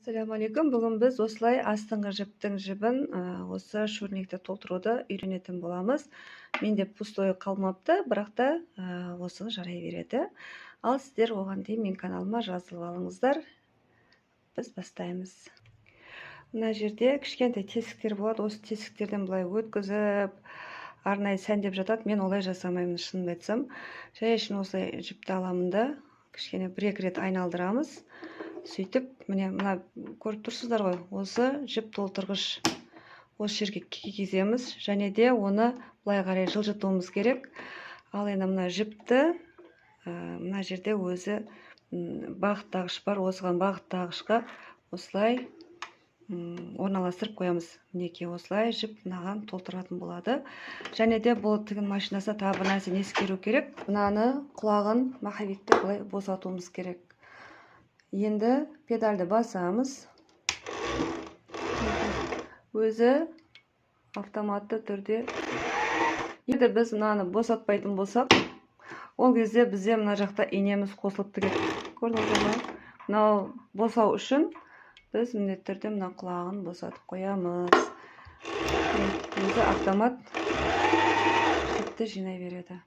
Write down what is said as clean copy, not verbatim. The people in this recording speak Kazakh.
Ассалаумағалейкум. Бүгін біз осылай астыңғы жіптің жібін осы шөлнекті толтыруды үйренетін боламыз. Менде пустой қалмапты, бірақ та осы жарай береді. Ал сіздер оған дейін мен каналыма жазылып алыңыздар. Біз бастаймыз. Мына жерде кішкентай тесіктер болады. Осы тесіктерден былай өткізіп, арнайы сәндеп жатады. Мен олай жасамаймын, шынымды айтсам. Шайшын осылай жіпті аламын да, кішкене бір-екі рет айналдырамыз. Сөйтіп, міне мына көріп тұрсыздар ғой, осы жіп толтырғыш осы жерге кигіземіз, және де оны былай қарай жылжытуымыз керек. Ал енді мына жіпті мына жерде өзі бағыттағыш бар, осыған бағыттағышқа осылай орналастырып қоямыз. Мінекей осылай жіп мынаған толтыратын болады. Және де бұл тігін машинасына тағы бір нәрсені ескеру керек. Мынаны құлағын маховикті былай босатуымыз керек. Енді педальды басамыз. Өзі автоматты түрде. Енді біз мынаны босатпайтын болсақ, ол кезде бізде мына жақта инеміз қосылып тұрады. Көрдіңіздер ме? Мынау босау үшін біз міндетті түрде мына құлағын босатып қоямыз. Өзі автомат жіпті жинай береді.